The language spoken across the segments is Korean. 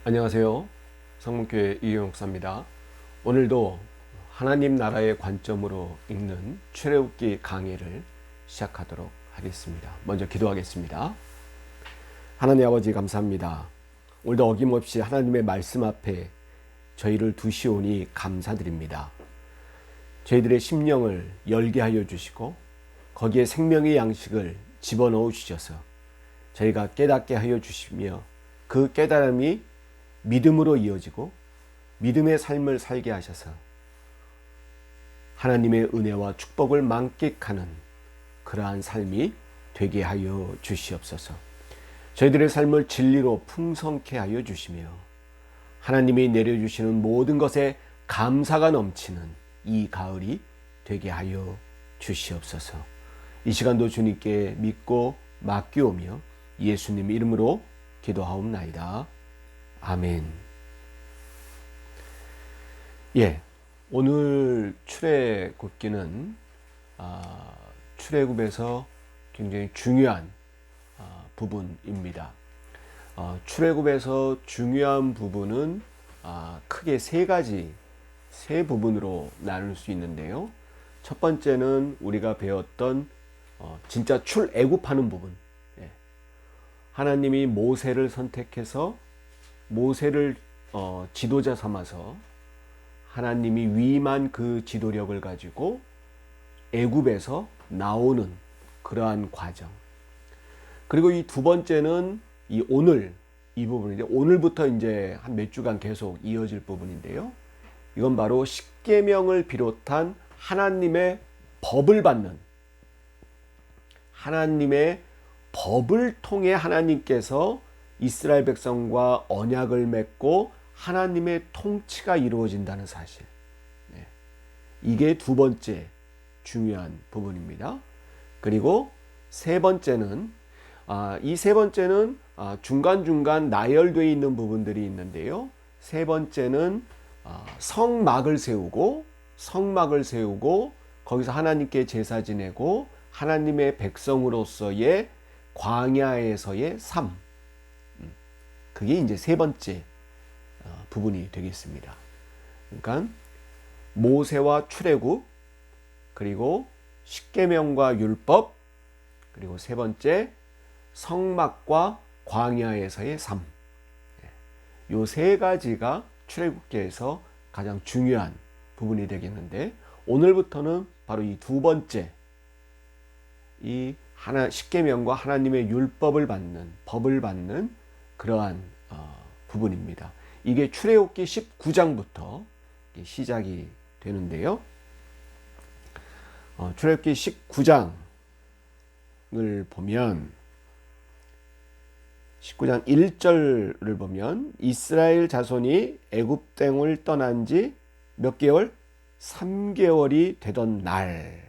안녕하세요. 성문교회 이효영 목사입니다. 오늘도 하나님 나라의 관점으로 읽는 출애굽기 강의를 시작하도록 하겠습니다. 먼저 기도하겠습니다. 하나님 아버지 감사합니다. 오늘도 어김없이 하나님의 말씀 앞에 저희를 두시오니 감사드립니다. 저희들의 심령을 열게 하여 주시고 거기에 생명의 양식을 집어넣어 주셔서 저희가 깨닫게 하여 주시며 그 깨달음이 믿음으로 이어지고 믿음의 삶을 살게 하셔서 하나님의 은혜와 축복을 만끽하는 그러한 삶이 되게 하여 주시옵소서. 저희들의 삶을 진리로 풍성케 하여 주시며 하나님이 내려주시는 모든 것에 감사가 넘치는 이 가을이 되게 하여 주시옵소서. 이 시간도 주님께 믿고 맡기오며 예수님 이름으로 기도하옵나이다. 아멘. 오늘 출애굽기는 출애굽에서 굉장히 중요한 부분입니다. 출애굽에서 중요한 부분은 크게 세 부분으로 나눌 수 있는데요. 첫 번째는 우리가 배웠던 진짜 출애굽하는 부분. 하나님이 모세를 선택해서 모세를 지도자 삼아서 하나님이 위임한 그 지도력을 가지고 애굽에서 나오는 그러한 과정. 그리고 이 두 번째는 이 부분인데 오늘부터 이제 한 몇 주간 계속 이어질 부분인데요. 이건 바로 십계명을 비롯한 하나님의 법을 받는, 하나님의 법을 통해 하나님께서 이스라엘 백성과 언약을 맺고 하나님의 통치가 이루어진다는 사실. 이게 두 번째 중요한 부분입니다. 그리고 세 번째는 이 세 번째는 중간중간 나열되어 있는 부분들이 있는데요. 세 번째는 성막을 세우고 거기서 하나님께 제사 지내고 하나님의 백성으로서의 광야에서의 삶. 그게 이제 세 번째 부분이 되겠습니다. 그러니까 모세와 출애굽, 그리고 십계명과 율법, 그리고 세 번째 성막과 광야에서의 삶. 요 세 가지가 출애굽기에서 가장 중요한 부분이 되겠는데 오늘부터는 바로 이 두 번째 이 십계명과 하나님의 율법을 받는 법을 받는 그러한 부분입니다. 이게 출애굽기 19장부터 시작이 되는데요. 출애굽기 19장을 보면 19장 1절을 보면 이스라엘 자손이 애굽 땅을 떠난 지 몇 개월? 3개월이 되던 날.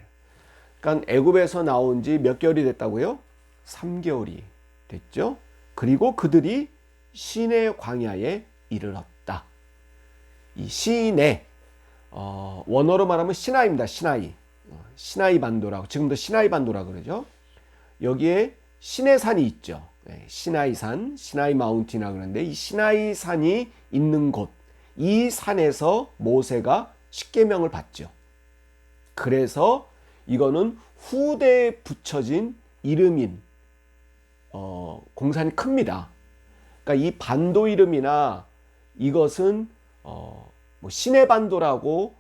그러니까 애굽에서 나온 지 몇 개월이 됐다고요? 3개월이 됐죠. 그리고 그들이 시내 광야에 이르렀다. 이 시내 원어로 말하면 시나이입니다. 시나이 반도라고, 지금도 시나이 반도라고 그러죠. 여기에 시내산이 있죠. 시나이산, 시나이 마운틴이라고 그러는데 이 시나이산이 있는 곳, 이 산에서 모세가 십계명을 받죠. 그래서 이거는 후대에 붙여진 이름인 공산이 큽니다. 그러니까 이 반도 이름이나 이것은 시내 반도라고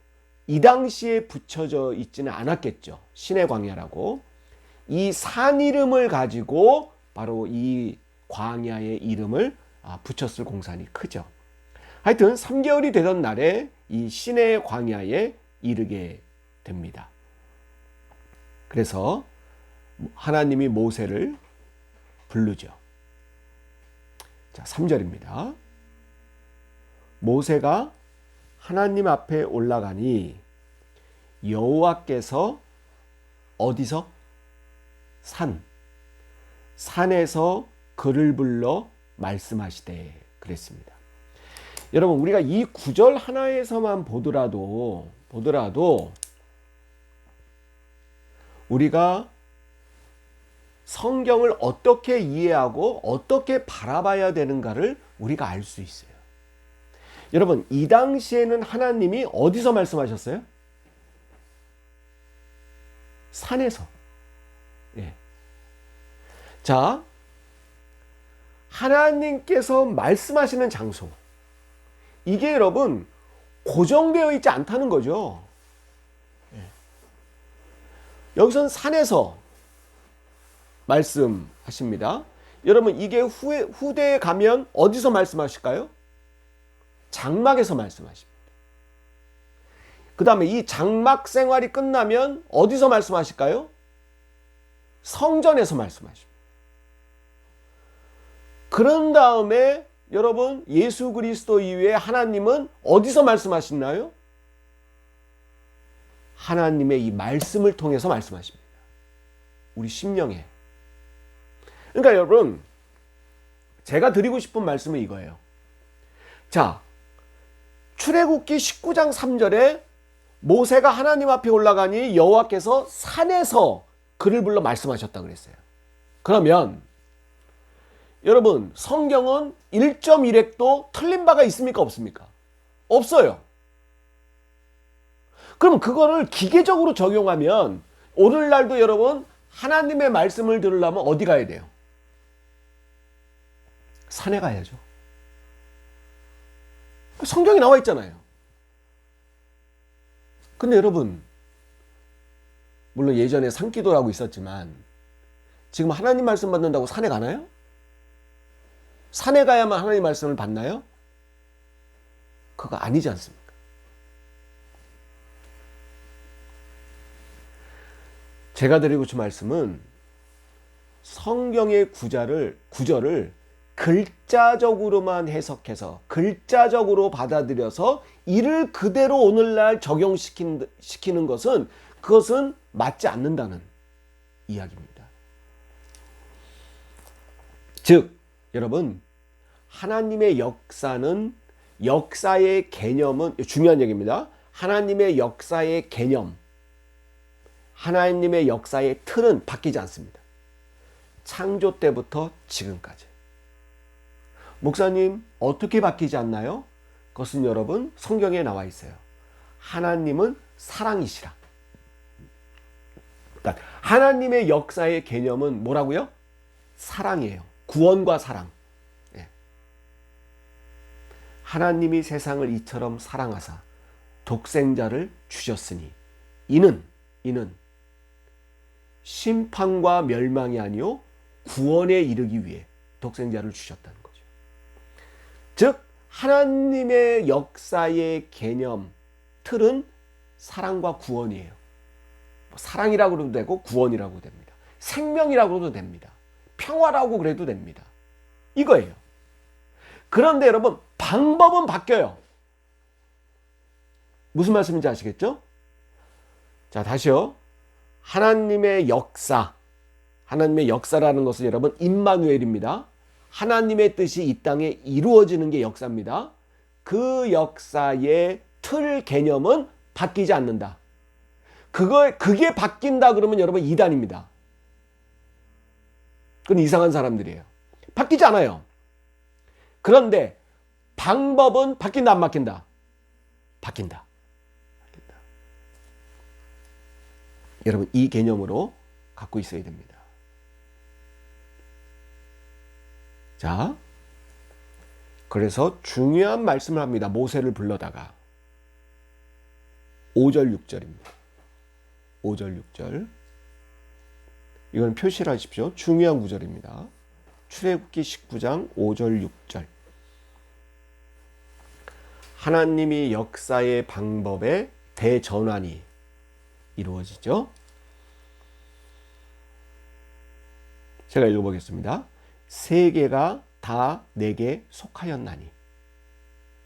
이 당시에 붙여져 있지는 않았겠죠. 시내 광야라고. 이 산 이름을 가지고 바로 이 광야의 이름을 붙였을 공산이 크죠. 하여튼 3개월이 되던 날에 이 시내 광야에 이르게 됩니다. 그래서 하나님이 모세를 부르죠. 자, 3절입니다. 모세가 하나님 앞에 올라가니 여호와께서 어디서? 산에서 그를 불러 말씀하시되 그랬습니다. 여러분, 우리가 이 구절 하나에서만 보더라도 우리가 성경을 어떻게 이해하고 어떻게 바라봐야 되는가를 우리가 알 수 있어요. 여러분, 이 당시에는 하나님이 어디서 말씀하셨어요? 산에서. 예. 자, 하나님께서 말씀하시는 장소. 이게 여러분, 고정되어 있지 않다는 거죠. 예. 여기서는 산에서 말씀하십니다. 여러분, 이게 후대에 가면 어디서 말씀하실까요? 장막에서 말씀하십니다. 그 다음에 이 장막 생활이 끝나면 어디서 말씀하실까요? 성전에서 말씀하십니다. 그런 다음에 여러분, 예수 그리스도 이후에 하나님은 어디서 말씀하시나요? 하나님의 이 말씀을 통해서 말씀하십니다. 우리 심령에. 그러니까 여러분, 제가 드리고 싶은 말씀은 이거예요. 자, 출애굽기 19장 3절에 모세가 하나님 앞에 올라가니 여호와께서 산에서 그를 불러 말씀하셨다 그랬어요. 그러면 여러분, 성경은 1.1획도 틀린 바가 있습니까? 없습니까? 없어요. 그럼 그거를 기계적으로 적용하면 오늘날도 여러분, 하나님의 말씀을 들으려면 어디 가야 돼요? 산에 가야죠. 성경에 나와 있잖아요. 근데 여러분, 물론 예전에 산기도라고 있었지만 지금 하나님 말씀 받는다고 산에 가나요? 산에 가야만 하나님 말씀을 받나요? 그거 아니지 않습니까? 제가 드리고 싶은 말씀은 성경의 구절을 글자적으로만 해석해서 글자적으로 받아들여서 이를 그대로 오늘날 적용시키는 것은 그것은 맞지 않는다는 이야기입니다. 즉, 여러분, 하나님의 역사는 역사의 개념은 중요한 얘기입니다. 하나님의 역사의 개념, 하나님의 역사의 틀은 바뀌지 않습니다. 창조 때부터 지금까지. 목사님, 어떻게 바뀌지 않나요? 그것은 여러분, 성경에 나와 있어요. 하나님은 사랑이시라. 그러니까 하나님의 역사의 개념은 뭐라고요? 사랑이에요. 구원과 사랑. 예. 하나님이 세상을 이처럼 사랑하사 독생자를 주셨으니 이는 심판과 멸망이 아니요 구원에 이르기 위해 독생자를 주셨다는 거죠. 즉 하나님의 역사의 개념, 틀은 사랑과 구원이에요. 사랑이라고 해도 되고 구원이라고 됩니다. 생명이라고 해도 됩니다. 평화라고 그래도 됩니다. 이거예요. 그런데 여러분, 방법은 바뀌어요. 무슨 말씀인지 아시겠죠? 자, 다시요. 하나님의 역사라는 것은 여러분 임마누엘입니다. 하나님의 뜻이 이 땅에 이루어지는 게 역사입니다. 그 역사의 틀 개념은 바뀌지 않는다. 그게 바뀐다 그러면 여러분 이단입니다. 그건 이상한 사람들이에요. 바뀌지 않아요. 그런데 방법은 바뀐다 안 바뀐다? 바뀐다. 여러분 이 개념으로 갖고 있어야 됩니다. 자, 그래서 중요한 말씀을 합니다. 모세를 불러다가 5절 6절입니다. 5절 6절 이건 표시를 하십시오. 중요한 구절입니다. 출애굽기 19장 5절 6절 하나님이 역사의 방법의 대전환이 이루어지죠. 제가 읽어보겠습니다. 세계가 다 내게 속하였나니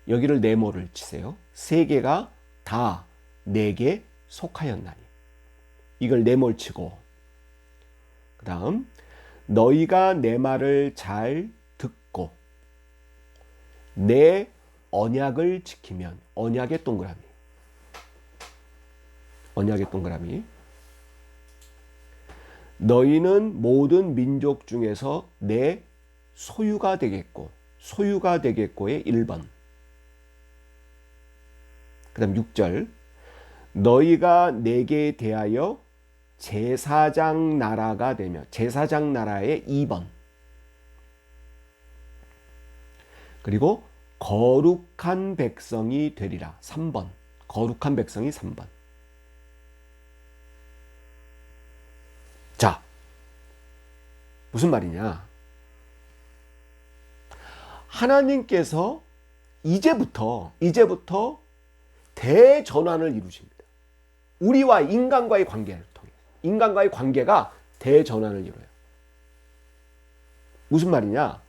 여기를 네모를 치세요. 세계가 다 내게 속하였나니 이걸 네모를 치고 그 다음 너희가 내 말을 잘 듣고 내 언약을 지키면 언약의 동그라미 너희는 모든 민족 중에서 내 소유가 되겠고 소유가 되겠고의 1번 그 다음 6절. 너희가 내게 대하여 제사장 나라가 되며, 제사장 나라의 2번. 그리고 거룩한 백성이 되리라. 3번. 거룩한 백성이 3번. 자, 무슨 말이냐? 하나님께서 이제부터 대전환을 이루십니다. 우리와 인간과의 관계를 통해 인간과의 관계가 대전환을 이루어요. 무슨 말이냐?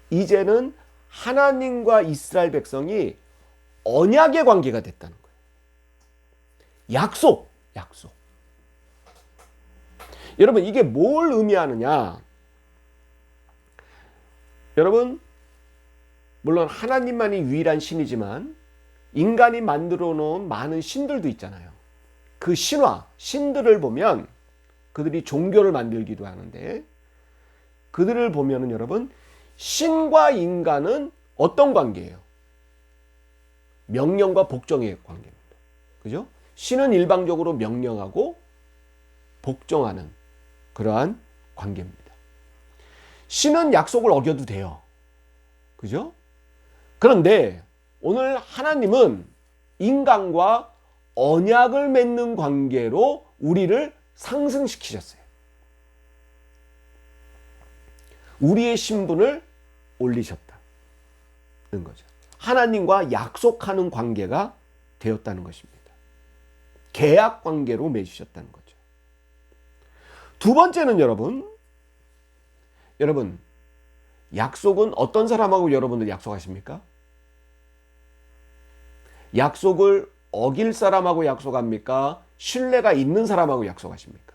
이제는 하나님과 이스라엘 백성이 언약의 관계가 됐다는 거예요. 약속. 여러분, 이게 뭘 의미하느냐? 여러분, 물론 하나님만이 유일한 신이지만 인간이 만들어 놓은 많은 신들도 있잖아요. 그 신들을 보면 그들이 종교를 만들기도 하는데, 그들을 보면은 여러분, 신과 인간은 어떤 관계예요? 명령과 복종의 관계입니다. 그죠? 신은 일방적으로 명령하고 복종하는 그러한 관계입니다. 신은 약속을 어겨도 돼요. 그죠? 그런데 오늘 하나님은 인간과 언약을 맺는 관계로 우리를 상승시키셨어요. 우리의 신분을 올리셨다는 거죠. 하나님과 약속하는 관계가 되었다는 것입니다. 계약 관계로 맺으셨다는 거죠. 두 번째는 여러분, 약속은 어떤 사람하고 여러분들 약속하십니까? 약속을 어길 사람하고 약속합니까? 신뢰가 있는 사람하고 약속하십니까?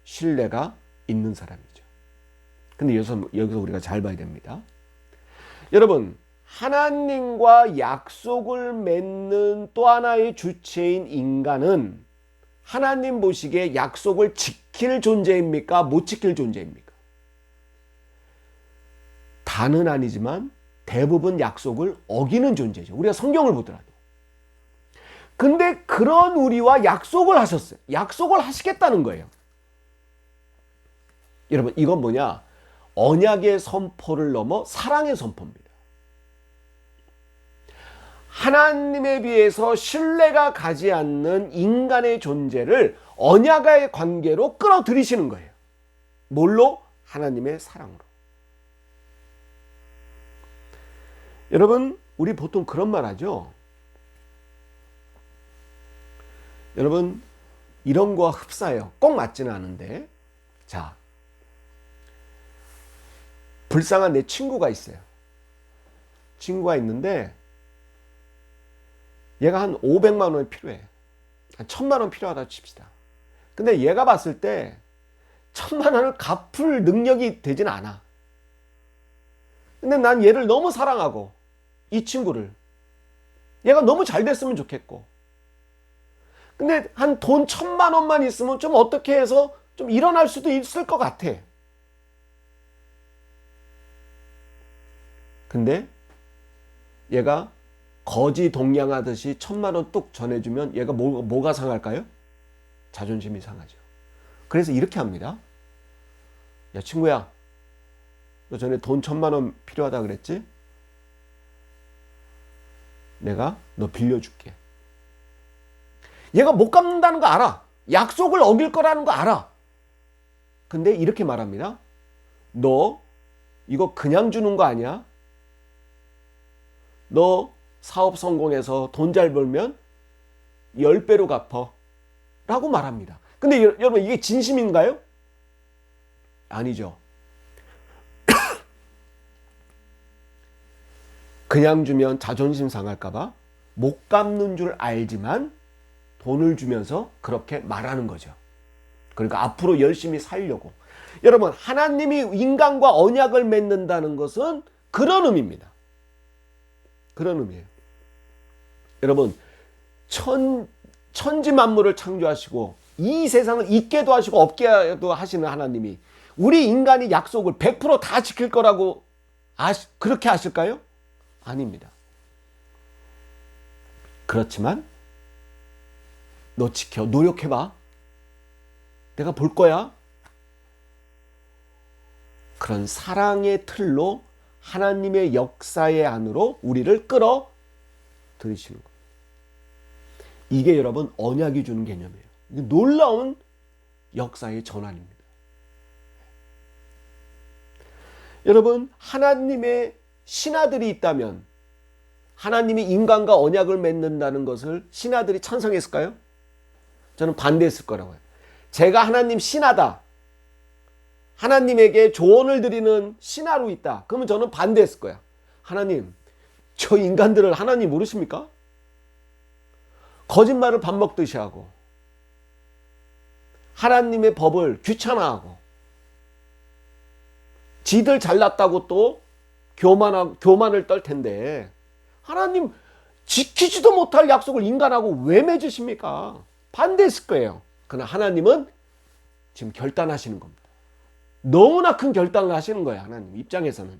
신뢰가 있는 사람이죠. 근데 여기서 우리가 잘 봐야 됩니다. 여러분, 하나님과 약속을 맺는 또 하나의 주체인 인간은 하나님 보시기에 약속을 지킬 존재입니까? 못 지킬 존재입니까? 다는 아니지만 대부분 약속을 어기는 존재죠. 우리가 성경을 보더라도. 근데 그런 우리와 약속을 하셨어요. 약속을 하시겠다는 거예요. 여러분, 이건 뭐냐? 언약의 선포를 넘어 사랑의 선포입니다. 하나님에 비해서 신뢰가 가지 않는 인간의 존재를 언약의 관계로 끌어들이시는 거예요. 뭘로? 하나님의 사랑으로. 여러분, 우리 보통 그런 말 하죠. 여러분, 이런 거와 흡사해요. 꼭 맞지는 않은데. 자, 불쌍한 내 친구가 있어요. 친구가 있는데 얘가 한 500만 원이 필요해. 한 1000만 원 필요하다 칩시다. 근데 얘가 봤을 때 1000만 원을 갚을 능력이 되진 않아. 근데 난 얘를 너무 사랑하고 이 친구를 얘가 너무 잘 됐으면 좋겠고, 근데 한 돈 1000만 원만 있으면 좀 어떻게 해서 좀 일어날 수도 있을 것 같아. 근데 얘가 거지 동냥하듯이 1000만 원 뚝 전해주면 얘가 뭐가 상할까요? 자존심이 상하죠. 그래서 이렇게 합니다. 야, 친구야, 너 전에 돈 1000만 원 필요하다 그랬지? 내가 너 빌려줄게. 얘가 못 갚는다는 거 알아. 약속을 어길 거라는 거 알아. 근데 이렇게 말합니다. 너 이거 그냥 주는 거 아니야? 너 사업 성공해서 돈 잘 벌면 10배로 갚어 라고 말합니다. 근데 여러분, 이게 진심인가요? 아니죠. 그냥 주면 자존심 상할까봐 못 갚는 줄 알지만 돈을 주면서 그렇게 말하는 거죠. 그러니까 앞으로 열심히 살려고. 여러분, 하나님이 인간과 언약을 맺는다는 것은 그런 의미입니다. 그런 의미예요. 여러분, 천지 만물을 창조하시고 이 세상을 있게도 하시고 없게도 하시는 하나님이 우리 인간이 약속을 100% 다 지킬 거라고 그렇게 하실까요? 아닙니다. 그렇지만 너 지켜, 노력해봐. 내가 볼 거야. 그런 사랑의 틀로 하나님의 역사의 안으로 우리를 끌어 들이시는 거예요. 이게 여러분 언약이 주는 개념이에요. 이게 놀라운 역사의 전환입니다. 여러분, 하나님의 신하들이 있다면 하나님이 인간과 언약을 맺는다는 것을 신하들이 찬성했을까요? 저는 반대했을 거라고 해요. 제가 하나님 신하다, 하나님에게 조언을 드리는 신하로 있다, 그러면 저는 반대했을 거야. 하나님, 저 인간들을 하나님 모르십니까? 거짓말을 밥 먹듯이 하고 하나님의 법을 귀찮아하고 지들 잘났다고 또 교만을 떨 텐데 하나님 지키지도 못할 약속을 인간하고 왜 맺으십니까? 반대했을 거예요. 그러나 하나님은 지금 결단하시는 겁니다. 너무나 큰 결단을 하시는 거예요. 하나님 입장에서는.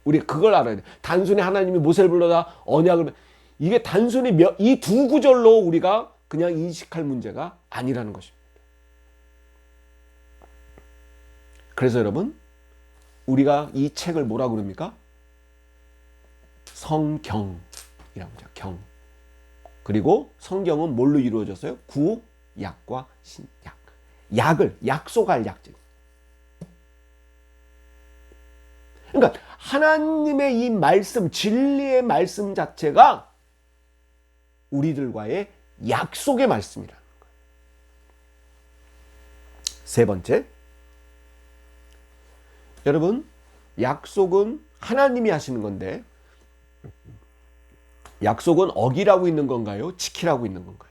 우리가 그걸 알아야 돼. 단순히 하나님이 모세를 불러다 언약을, 이게 단순히 이 두 구절로 우리가 그냥 인식할 문제가 아니라는 것입니다. 그래서 여러분, 우리가 이 책을 뭐라고 그럽니까? 성경이라고 하죠. 경. 그리고 성경은 뭘로 이루어졌어요? 구약과 신약. 약을 약속할 약질. 그러니까 하나님의 이 말씀, 진리의 말씀 자체가 우리들과의 약속의 말씀이라는 거예요. 세 번째, 여러분, 약속은 하나님이 하시는 건데 약속은 어기라고 있는 건가요? 지키라고 있는 건가요?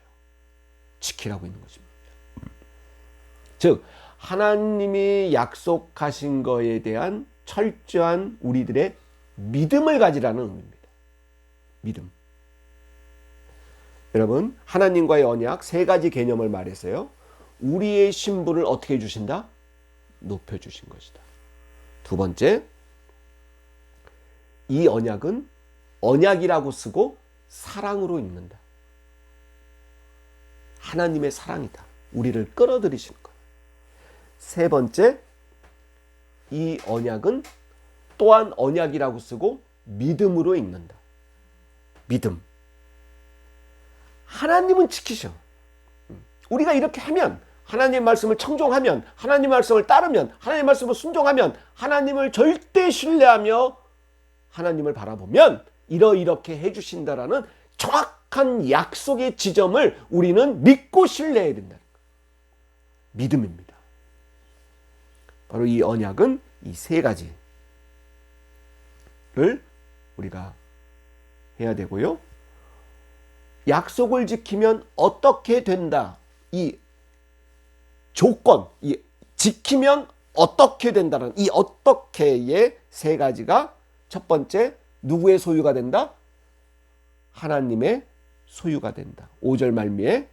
지키라고 있는 것입니다. 즉, 하나님이 약속하신 거에 대한 철저한 우리들의 믿음을 가지라는 의미입니다. 믿음. 여러분, 하나님과의 언약 세 가지 개념을 말했어요. 우리의 신분을 어떻게 해주신다? 높여주신 것이다. 두 번째, 이 언약은 언약이라고 쓰고 사랑으로 읽는다. 하나님의 사랑이다. 우리를 끌어들이시는 거예요. 세 번째, 이 언약은 또한 언약이라고 쓰고 믿음으로 읽는다. 믿음. 하나님은 지키셔. 우리가 이렇게 하면, 하나님 말씀을 청종하면, 하나님 말씀을 따르면, 하나님 말씀을 순종하면, 하나님을 절대 신뢰하며 하나님을 바라보면 이렇게 해주신다라는 정확한 약속의 지점을 우리는 믿고 신뢰해야 된다는 거예요. 믿음입니다. 바로 이 언약은 이 세 가지를 우리가 해야 되고요. 약속을 지키면 어떻게 된다. 이 조건, 이 지키면 어떻게 된다는 이 어떻게의 세 가지가, 첫 번째, 누구의 소유가 된다? 하나님의 소유가 된다. 5절 말미에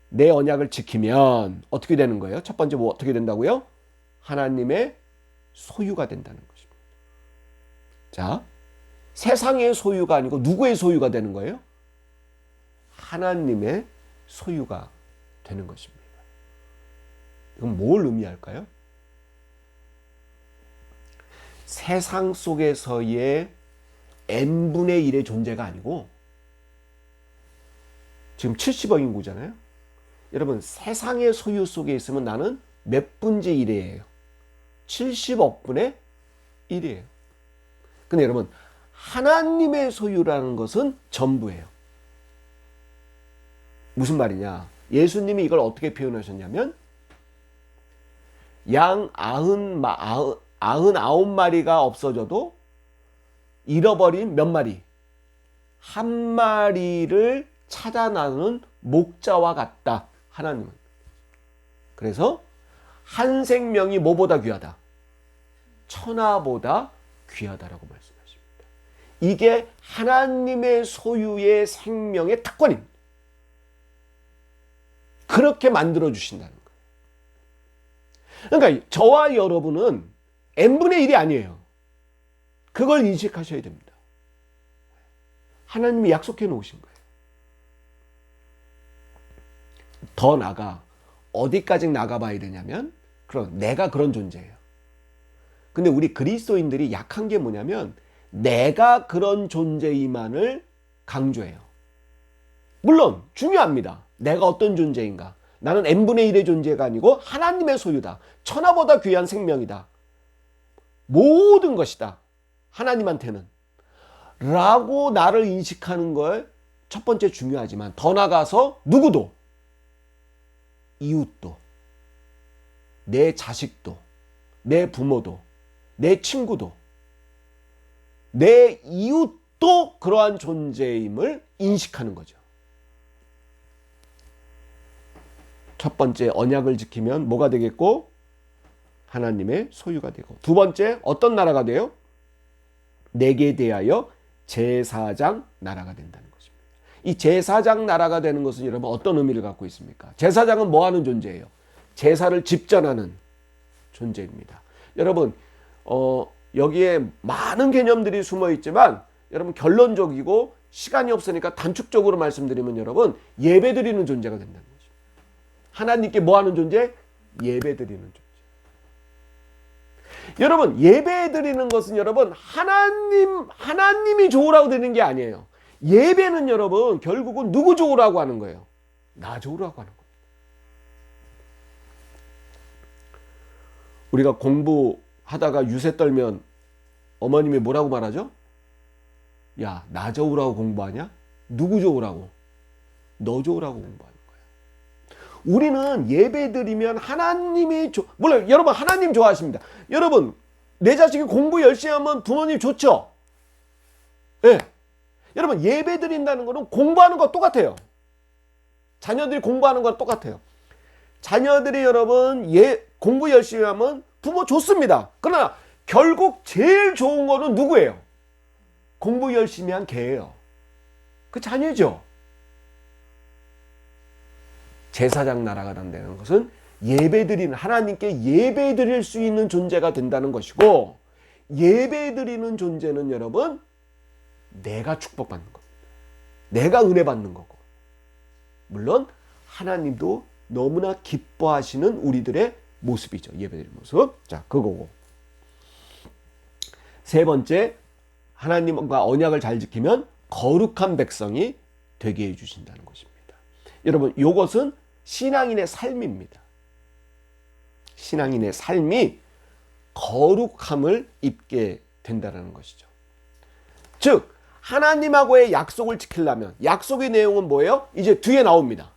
내 언약을 지키면 어떻게 되는 거예요? 첫 번째 뭐 어떻게 된다고요? 하나님의 소유가 된다는 것입니다. 자, 세상의 소유가 아니고 누구의 소유가 되는 거예요? 하나님의 소유가 되는 것입니다. 이건 뭘 의미할까요? 세상 속에서의 n분의 1의 존재가 아니고, 지금 70억 인구잖아요. 여러분, 세상의 소유 속에 있으면 나는 몇 분의 1이에요? 70억 분의 1이에요. 근데 여러분, 하나님의 소유라는 것은 전부예요. 무슨 말이냐? 예수님이 이걸 어떻게 표현하셨냐면, 양 99마리가 없어져도 잃어버린 몇 마리? 한 마리를 찾아 나누는 목자와 같다. 하나님은. 그래서 한 생명이 뭐보다 귀하다? 천하보다 귀하다라고 말씀하십니다. 이게 하나님의 소유의 생명의 특권입니다. 그렇게 만들어 주신다는 거예요. 그러니까 저와 여러분은 n분의 1이 아니에요. 그걸 인식하셔야 됩니다. 하나님이 약속해 놓으신 거예요. 더 나가 어디까지 나가봐야 되냐면 그럼 내가 그런 존재예요. 근데 우리 그리스도인들이 약한 게 뭐냐면 내가 그런 존재이만을 강조해요. 물론 중요합니다. 내가 어떤 존재인가. 나는 n분의 1의 존재가 아니고 하나님의 소유다. 천하보다 귀한 생명이다. 모든 것이다. 하나님한테는. 라고 나를 인식하는 걸 첫 번째 중요하지만 더 나아가서 누구도, 이웃도, 내 자식도, 내 부모도, 내 친구도, 내 이웃도 그러한 존재임을 인식하는 거죠. 첫 번째 언약을 지키면 뭐가 되겠고? 하나님의 소유가 되고, 두 번째 어떤 나라가 돼요? 내게 대하여 제사장 나라가 된다는 것입니다. 이 제사장 나라가 되는 것은 여러분 어떤 의미를 갖고 있습니까? 제사장은 뭐 하는 존재예요? 제사를 집전하는 존재입니다. 여러분 여기에 많은 개념들이 숨어 있지만 여러분 결론적이고 시간이 없으니까 단축적으로 말씀드리면 여러분 예배드리는 존재가 된다는 거죠. 하나님께 뭐 하는 존재? 예배드리는 존재. 여러분 예배드리는 것은 여러분 하나님이 좋으라고 되는 게 아니에요. 예배는 여러분 결국은 누구 좋으라고 하는 거예요? 나 좋으라고 하는 겁니다. 우리가 공부하다가 유세 떨면 어머님이 뭐라고 말하죠? 야, 나 좋으라고 공부하냐? 누구 좋으라고? 너 좋으라고 공부하는 거야. 우리는 예배드리면 하나님이 물론 여러분 하나님 좋아하십니다. 여러분 내 자식이 공부 열심히 하면 부모님 좋죠? 예. 네. 여러분 예배 드린다는 거는 공부하는 거 똑같아요. 자녀들이 공부하는 거 똑같아요. 자녀들이 여러분 공부 열심히 하면 부모 좋습니다. 그러나 결국 제일 좋은 거는 누구예요? 공부 열심히 한 걔예요. 그 자녀죠. 제사장 나라가 된다는 것은 예배드리는 하나님께 예배드릴 수 있는 존재가 된다는 것이고, 예배드리는 존재는 여러분 내가 축복받는 겁니다. 내가 은혜 받는 거고, 물론 하나님도 너무나 기뻐하시는 우리들의 모습이죠. 예배드리는 모습. 자, 그거고. 세 번째, 하나님과 언약을 잘 지키면 거룩한 백성이 되게 해주신다는 것입니다. 여러분, 이것은 신앙인의 삶입니다. 신앙인의 삶이 거룩함을 입게 된다는 것이죠. 즉 하나님하고의 약속을 지키려면, 약속의 내용은 뭐예요? 이제 뒤에 나옵니다.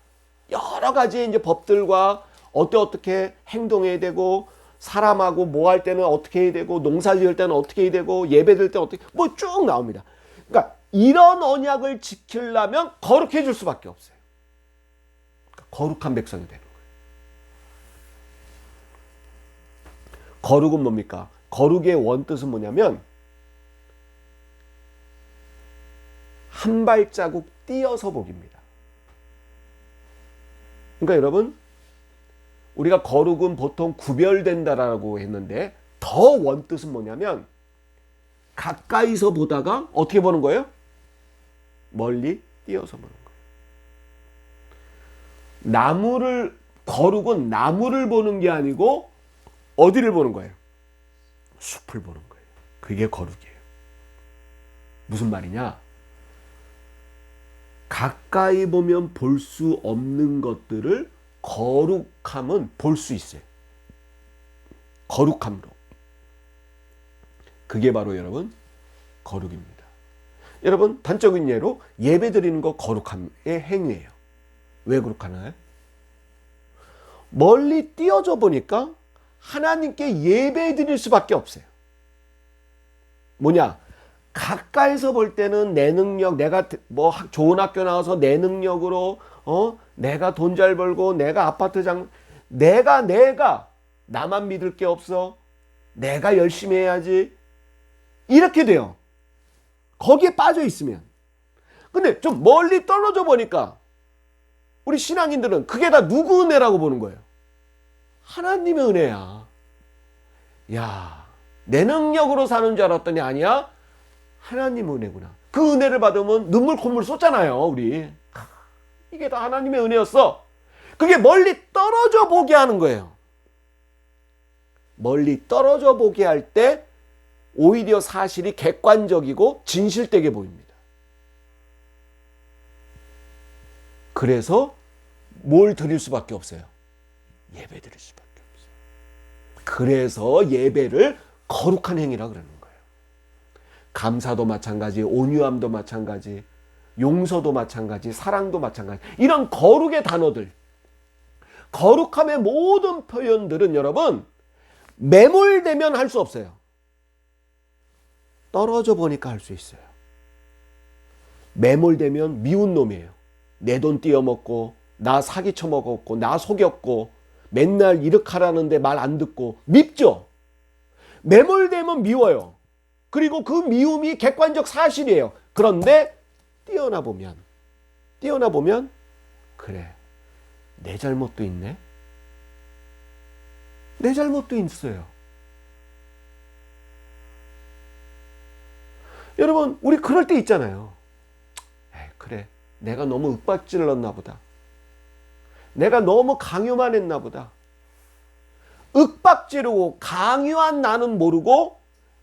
여러 가지 이제 법들과 어떻게 행동해야 되고, 사람하고 뭐 할 때는 어떻게 해야 되고, 농사 지을 때는 어떻게 해야 되고, 예배 드릴 때는 어떻게, 뭐 쭉 나옵니다. 그러니까 이런 언약을 지키려면 거룩해질 수밖에 없어요. 그러니까 거룩한 백성이 되는 거예요. 거룩은 뭡니까? 거룩의 원뜻은 뭐냐면 한 발자국 띄어서 보기입니다. 그러니까 여러분, 우리가 거룩은 보통 구별된다라고 했는데 더 원뜻은 뭐냐면 가까이서 보다가 어떻게 보는 거예요? 멀리 띄어서 보는 거예요. 거룩은 나무를 보는 게 아니고 어디를 보는 거예요? 숲을 보는 거예요. 그게 거룩이에요. 무슨 말이냐? 가까이 보면 볼 수 없는 것들을 거룩함은 볼 수 있어요. 거룩함으로. 그게 바로 여러분 거룩입니다. 여러분 단적인 예로 예배 드리는 거 거룩함의 행위예요. 왜 거룩하나요? 멀리 띄어져 보니까 하나님께 예배 드릴 수밖에 없어요. 뭐냐? 가까이서 볼 때는 내 능력, 내가 뭐 좋은 학교 나와서 내 능력으로 내가 돈 잘 벌고 내가 아파트 내가 나만 믿을 게 없어. 내가 열심히 해야지. 이렇게 돼요. 거기에 빠져 있으면. 근데 좀 멀리 떨어져 보니까 우리 신앙인들은 그게 다 누구 은혜라고 보는 거예요? 하나님의 은혜야. 야, 내 능력으로 사는 줄 알았더니 아니야. 하나님의 은혜구나. 그 은혜를 받으면 눈물 콧물 쏟잖아요, 우리. 이게 다 하나님의 은혜였어. 그게 멀리 떨어져 보게 하는 거예요. 멀리 떨어져 보게 할 때 오히려 사실이 객관적이고 진실되게 보입니다. 그래서 뭘 드릴 수밖에 없어요? 예배 드릴 수밖에 없어요. 그래서 예배를 거룩한 행위라 그러는 거예요. 감사도 마찬가지, 온유함도 마찬가지, 용서도 마찬가지, 사랑도 마찬가지. 이런 거룩의 단어들, 거룩함의 모든 표현들은 여러분 매몰되면 할 수 없어요. 떨어져 보니까 할 수 있어요. 매몰되면 미운 놈이에요. 내 돈 띄어먹고, 나 사기 쳐먹었고, 나 속였고, 맨날 이렇게 하라는데 말 안 듣고, 밉죠? 매몰되면 미워요. 그리고 그 미움이 객관적 사실이에요. 그런데 뛰어나 보면, 그래, 내 잘못도 있네? 내 잘못도 있어요. 여러분, 우리 그럴 때 있잖아요. 에이, 그래, 내가 너무 윽박질렀나 보다. 내가 너무 강요만 했나 보다. 윽박지르고 강요한 나는 모르고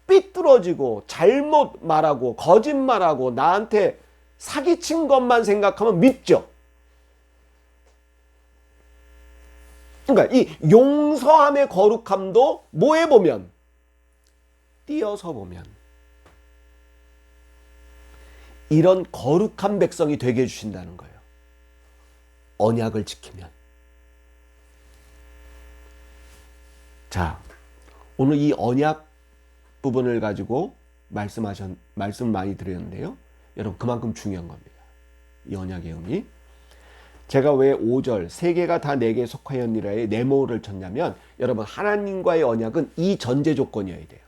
삐뚤어지고 잘못 말하고 거짓말하고 나한테 사기친 것만 생각하면 밉죠. 그러니까 이 용서함의 거룩함도 뭐에 보면? 띄어서 보면. 이런 거룩한 백성이 되게 해주신다는 거예요. 언약을 지키면. 자, 오늘 이 언약 부분을 가지고 말씀 많이 드렸는데요. 여러분, 그만큼 중요한 겁니다. 이 언약의 의미. 제가 왜 5절 세계가 다 내게 속하였니라의 네모를 쳤냐면, 여러분, 하나님과의 언약은 이 전제 조건이어야 돼요.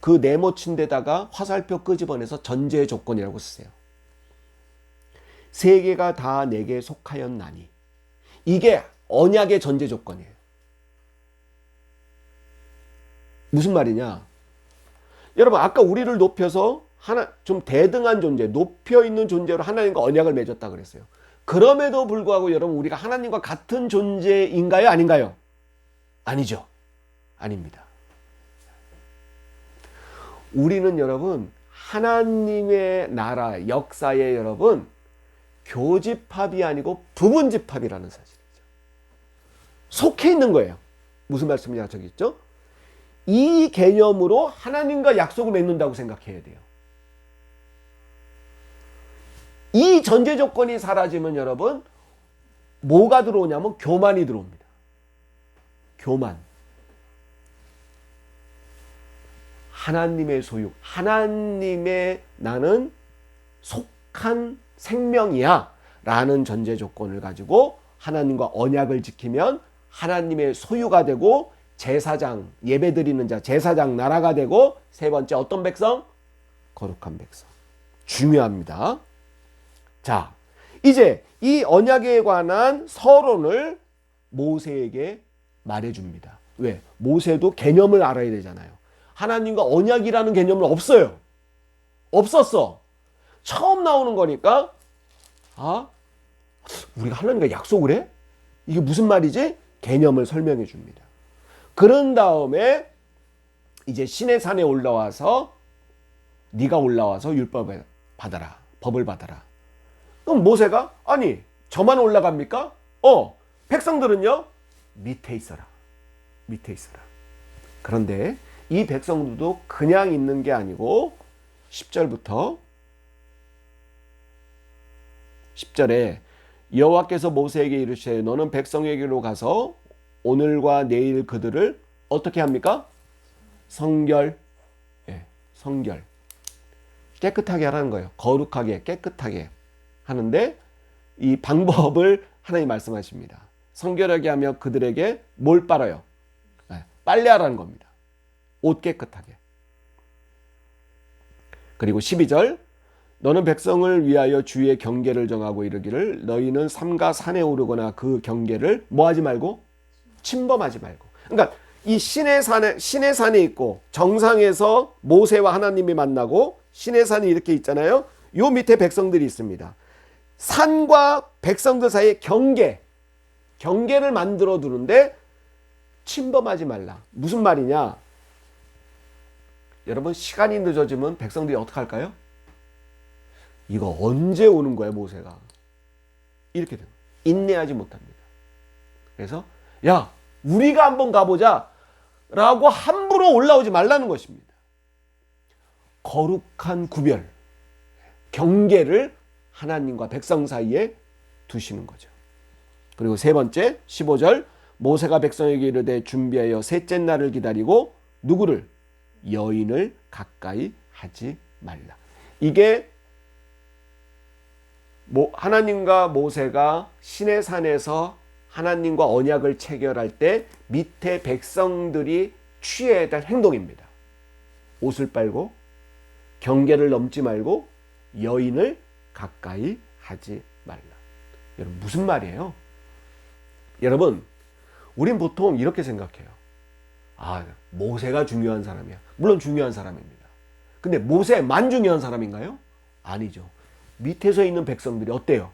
그 네모 친 데다가 화살표 끄집어내서 전제 조건이라고 쓰세요. 세계가 다 내게 속하였나니. 이게 언약의 전제 조건이에요. 무슨 말이냐? 여러분, 아까 우리를 높여서 좀 대등한 존재, 높여 있는 존재로 하나님과 언약을 맺었다 그랬어요. 그럼에도 불구하고 여러분, 우리가 하나님과 같은 존재인가요? 아닌가요? 아니죠. 아닙니다. 우리는 여러분, 하나님의 나라 역사에 여러분, 교집합이 아니고 부분집합이라는 사실이죠. 속해 있는 거예요. 무슨 말씀이냐 저기 있죠? 이 개념으로 하나님과 약속을 맺는다고 생각해야 돼요. 이 전제 조건이 사라지면 여러분, 뭐가 들어오냐면 교만이 들어옵니다. 교만. 하나님의 소유, 하나님의 나는 속한 생명이야 라는 전제 조건을 가지고 하나님과 언약을 지키면 하나님의 소유가 되고, 제사장, 예배드리는 자, 제사장 나라가 되고, 세 번째 어떤 백성? 거룩한 백성. 중요합니다. 자, 이제 이 언약에 관한 서론을 모세에게 말해줍니다. 왜? 모세도 개념을 알아야 되잖아요. 하나님과 언약이라는 개념은 없어요. 없었어. 처음 나오는 거니까, 아, 우리가 하나님과 약속을 해? 이게 무슨 말이지? 개념을 설명해 줍니다. 그런 다음에 이제 시내산에 올라와서 네가 올라와서 율법을 받아라. 법을 받아라. 그럼 모세가 아니 저만 올라갑니까? 백성들은요? 밑에 있어라. 밑에 있어라. 그런데 이 백성들도 그냥 있는 게 아니고 10절에 여호와께서 모세에게 이르시되 너는 백성에게로 가서 오늘과 내일 그들을 어떻게 합니까? 성결. 깨끗하게 하라는 거예요. 거룩하게, 깨끗하게 하는데 이 방법을 하나님 말씀하십니다. 성결하게 하며 그들에게 뭘 빨아요? 빨래하라는 겁니다. 옷 깨끗하게. 그리고 12절 너는 백성을 위하여 주의 경계를 정하고 이르기를 너희는 삼가 산에 오르거나 그 경계를 뭐 하지 말고? 침범하지 말고. 그러니까 이 시내산에 있고 정상에서 모세와 하나님이 만나고 시내산이 이렇게 있잖아요. 요 밑에 백성들이 있습니다. 산과 백성들 사이에 경계를 만들어 두는데 침범하지 말라. 무슨 말이냐? 여러분, 시간이 늦어지면 백성들이 어떻게 할까요? 이거 언제 오는 거야, 모세가? 이렇게 됩니다. 인내하지 못합니다. 그래서 야, 우리가 한번 가보자 라고 함부로 올라오지 말라는 것입니다. 거룩한 구별, 경계를 하나님과 백성 사이에 두시는 거죠. 그리고 세 번째 15절, 모세가 백성에게 이르되 준비하여 셋째 날을 기다리고 누구를? 여인을 가까이 하지 말라. 이게 하나님과 모세가 시내산에서 하나님과 언약을 체결할 때 밑에 백성들이 취해야 될 행동입니다. 옷을 빨고 경계를 넘지 말고 여인을 가까이 하지 말라. 여러분, 무슨 말이에요? 여러분, 우린 보통 이렇게 생각해요. 아, 모세가 중요한 사람이야. 물론 중요한 사람입니다. 근데 모세만 중요한 사람인가요? 아니죠. 밑에서 있는 백성들이 어때요?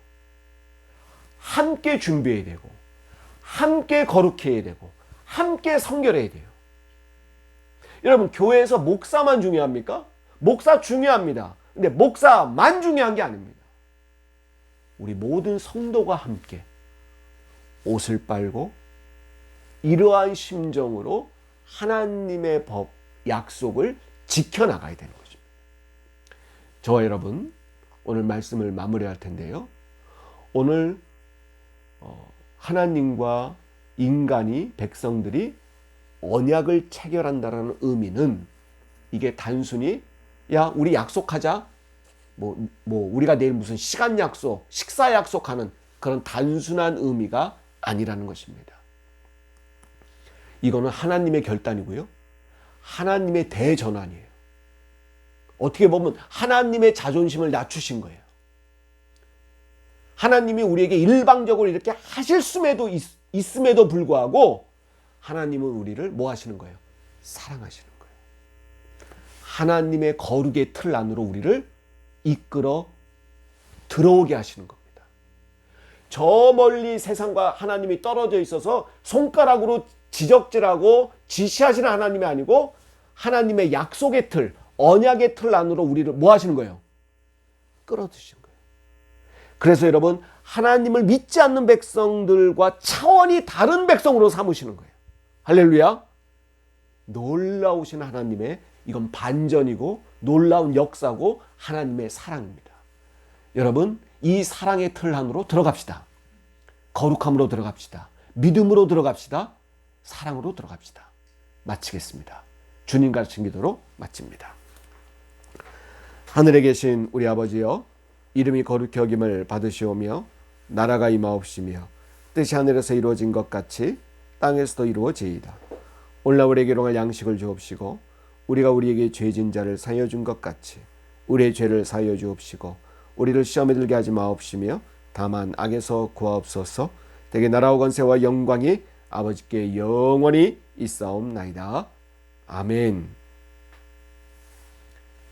함께 준비해야 되고, 함께 거룩해야 되고, 함께 성결해야 돼요. 여러분, 교회에서 목사만 중요합니까? 목사 중요합니다. 근데 목사만 중요한 게 아닙니다. 우리 모든 성도가 함께 옷을 빨고 이러한 심정으로 하나님의 법, 약속을 지켜나가야 되는 것입니다. 저와 여러분, 오늘 말씀을 마무리할 텐데요. 오늘 하나님과 인간이, 백성들이 언약을 체결한다는 의미는 이게 단순히 야, 우리 약속하자, 우리가 내일 무슨 시간 약속, 식사 약속하는 그런 단순한 의미가 아니라는 것입니다. 이거는 하나님의 결단이고요. 하나님의 대전환이에요. 어떻게 보면 하나님의 자존심을 낮추신 거예요. 하나님이 우리에게 일방적으로 이렇게 하실 수에도 있음에도 불구하고 하나님은 우리를 뭐 하시는 거예요? 사랑하시는 거예요. 하나님의 거룩의 틀 안으로 우리를 이끌어 들어오게 하시는 겁니다. 저 멀리 세상과 하나님이 떨어져 있어서 손가락으로 지적질하고 지시하시는 하나님이 아니고 하나님의 약속의 틀, 언약의 틀 안으로 우리를 뭐 하시는 거예요? 끌어드시는 거예요. 그래서 여러분, 하나님을 믿지 않는 백성들과 차원이 다른 백성으로 삼으시는 거예요. 할렐루야. 놀라우신 하나님의, 이건 반전이고 놀라운 역사고 하나님의 사랑입니다. 여러분, 이 사랑의 틀 안으로 들어갑시다. 거룩함으로 들어갑시다. 믿음으로 들어갑시다. 사랑으로 들어갑시다. 마치겠습니다. 주님 가르친 기도로 마칩니다. 하늘에 계신 우리 아버지여, 이름이 거룩히 여김을 받으시오며 나라가 임하옵시며 뜻이 하늘에서 이루어진 것 같이 땅에서도 이루어지이다. 오늘날 우리에게 일용할 양식을 주옵시고 우리가 우리에게 죄진 자를 사하여 준 것 같이 우리의 죄를 사하여 주옵시고 우리를 시험에 들게 하지 마옵시며 다만 악에서 구하옵소서. 대개 나라와 권세와 영광이 아버지께 영원히 있사옵나이다. 아멘.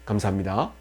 감사합니다.